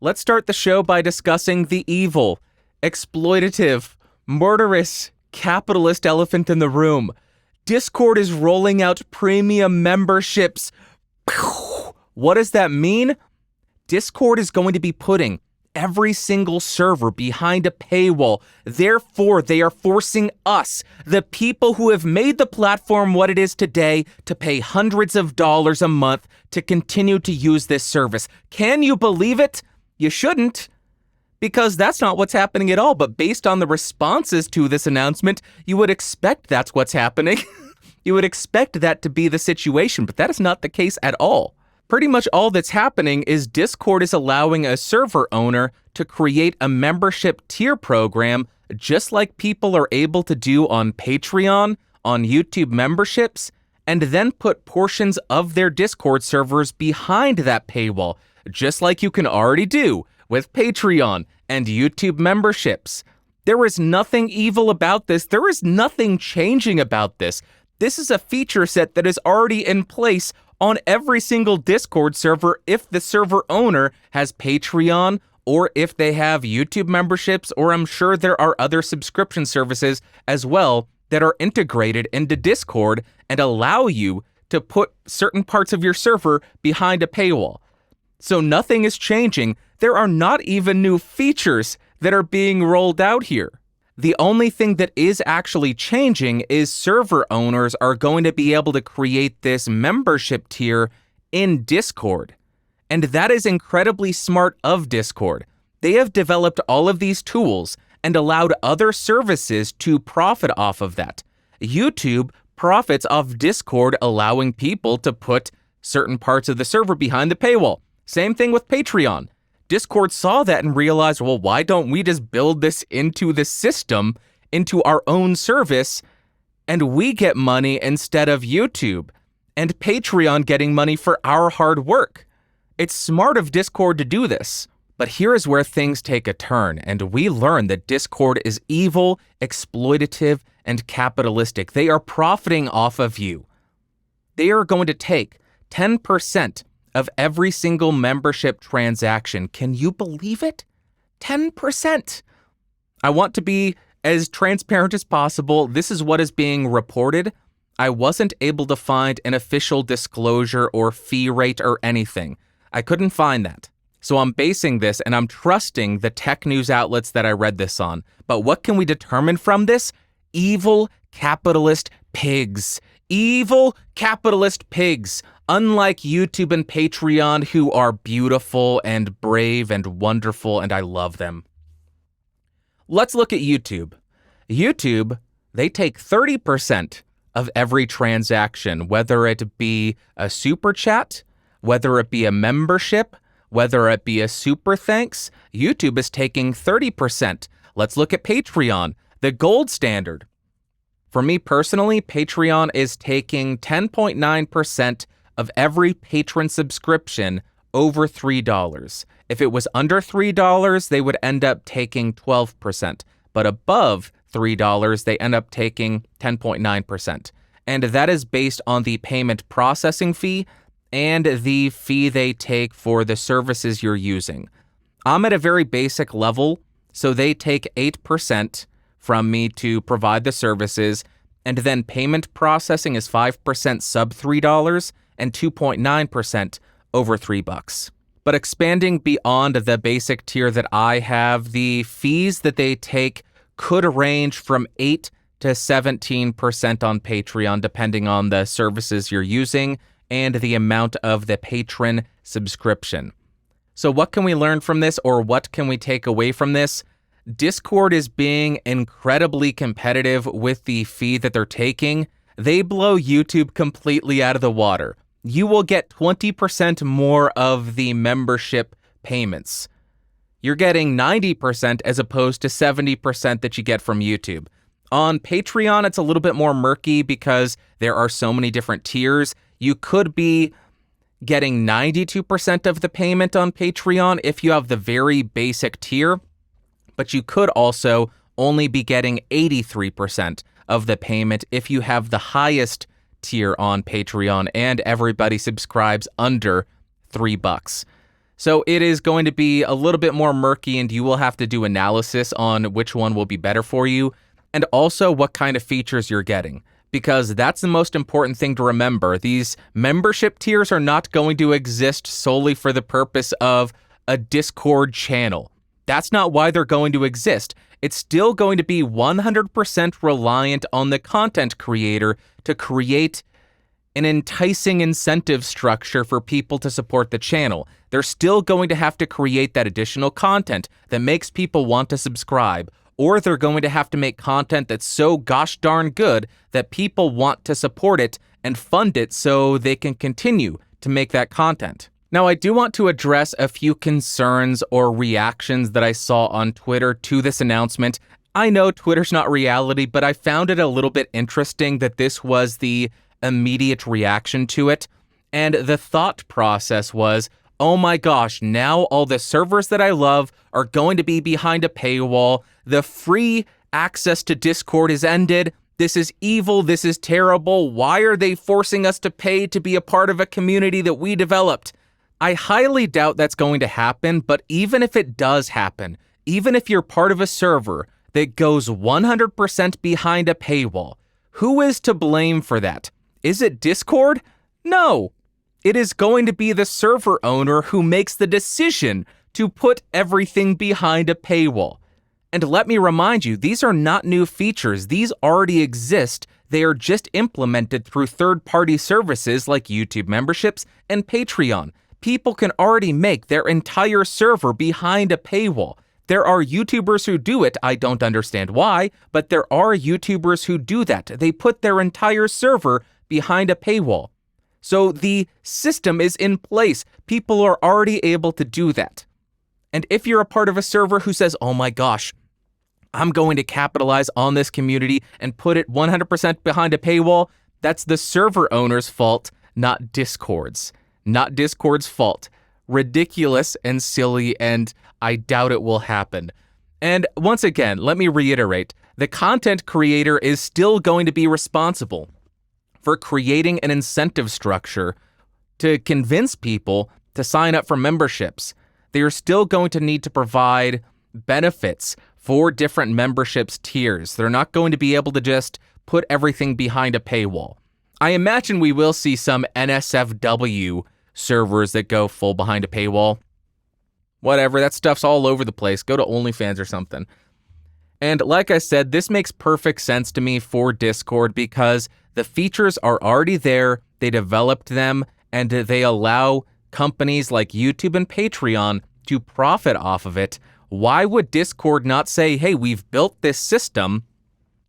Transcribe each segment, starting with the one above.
Let's start the show by discussing the evil, exploitative, murderous, capitalist elephant in the room. Discord is rolling out premium memberships. What does that mean? Discord is going to be putting every single server behind a paywall. Therefore, they are forcing us, the people who have made the platform what it is today, to pay hundreds of dollars a month to continue to use this service. Can you believe it? You shouldn't, because that's not what's happening at all. But based on the responses to this announcement, you would expect that's what's happening. You would expect that to be the situation, but that is not the case at all. Pretty much all that's happening is Discord is allowing a server owner to create a membership tier program just like people are able to do on Patreon, on YouTube memberships, and then put portions of their Discord servers behind that paywall, just like you can already do with Patreon and YouTube memberships. There is nothing evil about this. There is nothing changing about this. This is a feature set that is already in place on every single Discord server if the server owner has Patreon or if they have YouTube memberships, or I'm sure there are other subscription services as well that are integrated into Discord and allow you to put certain parts of your server behind a paywall. So nothing is changing. There are not even new features that are being rolled out here. The only thing that is actually changing is server owners are going to be able to create this membership tier in Discord. And that is incredibly smart of Discord. They have developed all of these tools and allowed other services to profit off of that. YouTube profits off Discord allowing people to put certain parts of the server behind the paywall. Same thing with Patreon. Discord saw that and realized, well, why don't we just build this into the system, into our own service, and we get money instead of YouTube, and Patreon getting money for our hard work. It's smart of Discord to do this. But here is where things take a turn, and we learn that Discord is evil, exploitative, and capitalistic. They are profiting off of you. They are going to take 10% of every single membership transaction. Can you believe it? 10%. I want to be as transparent as possible. This is what is being reported. I wasn't able to find an official disclosure or fee rate or anything. I couldn't find that. So I'm basing this and I'm trusting the tech news outlets that I read this on. But what can we determine from this? Evil capitalist pigs. Evil capitalist pigs. Unlike YouTube and Patreon, who are beautiful and brave and wonderful, and I love them. Let's look at YouTube. YouTube, they take 30% of every transaction, whether it be a super chat, whether it be a membership, whether it be a super thanks. YouTube is taking 30%. Let's look at Patreon, the gold standard. For me personally, Patreon is taking 10.9% of every patron subscription over $3. If it was under $3, they would end up taking 12%. But above $3, they end up taking 10.9%. And that is based on the payment processing fee and the fee they take for the services you're using. I'm at a very basic level, so they take 8% from me to provide the services, and then payment processing is 5% sub $3 and 2.9% over $3. But expanding beyond the basic tier that I have, the fees that they take could range from 8 to 17% on Patreon, depending on the services you're using and the amount of the patron subscription. So what can we learn from this, or what can we take away from this? Discord is being incredibly competitive with the fee that they're taking. They blow YouTube completely out of the water. You will get 20% more of the membership payments. You're getting 90% as opposed to 70% that you get from YouTube. On Patreon, it's a little bit more murky because there are so many different tiers. You could be getting 92% of the payment on Patreon if you have the very basic tier, but you could also only be getting 83% of the payment if you have the highest tier on Patreon and everybody subscribes under $3. So it is going to be a little bit more murky, and you will have to do analysis on which one will be better for you, and also what kind of features you're getting. Because that's the most important thing to remember. These membership tiers are not going to exist solely for the purpose of a Discord channel. That's not why they're going to exist. It's still going to be 100% reliant on the content creator to create an enticing incentive structure for people to support the channel. They're still going to have to create that additional content that makes people want to subscribe, or they're going to have to make content that's so gosh darn good that people want to support it and fund it so they can continue to make that content. Now, I do want to address a few concerns or reactions that I saw on Twitter to this announcement. I know Twitter's not reality, but I found it a little bit interesting that this was the immediate reaction to it. And the thought process was, oh my gosh, now all the servers that I love are going to be behind a paywall. The free access to Discord is ended. This is evil. This is terrible. Why are they forcing us to pay to be a part of a community that we developed? I highly doubt that's going to happen, but even if it does happen, even if you're part of a server that goes 100% behind a paywall, who is to blame for that? Is it Discord? No. It is going to be the server owner who makes the decision to put everything behind a paywall. And let me remind you, these are not new features. These already exist. They are just implemented through third-party services like YouTube memberships and Patreon. People can already make their entire server behind a paywall. There are YouTubers who do it. I don't understand why, but there are YouTubers who do that. They put their entire server behind a paywall. So the system is in place. People are already able to do that. And if you're a part of a server who says, oh my gosh, I'm going to capitalize on this community and put it 100% behind a paywall, that's the server owner's fault, not Discord's. Not Discord's fault. Ridiculous and silly, and I doubt it will happen. And once again, let me reiterate, the content creator is still going to be responsible for creating an incentive structure to convince people to sign up for memberships. They are still going to need to provide benefits for different memberships tiers. They're not going to be able to just put everything behind a paywall. I imagine we will see some NSFW servers that go full behind a paywall. Whatever, that stuff's all over the place. Go to OnlyFans or something. And like I said, this makes perfect sense to me for Discord because the features are already there, they developed them, and they allow companies like YouTube and Patreon to profit off of it. Why would Discord not say, hey, we've built this system,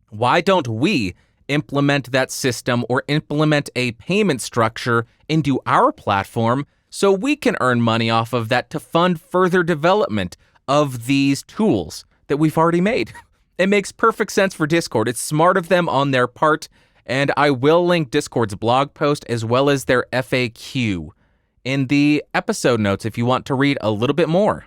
why don't we implement that system or implement a payment structure into our platform so we can earn money off of that to fund further development of these tools that we've already made? It makes perfect sense for Discord. It's smart of them on their part, and I will link Discord's blog post as well as their FAQ in the episode notes if you want to read a little bit more.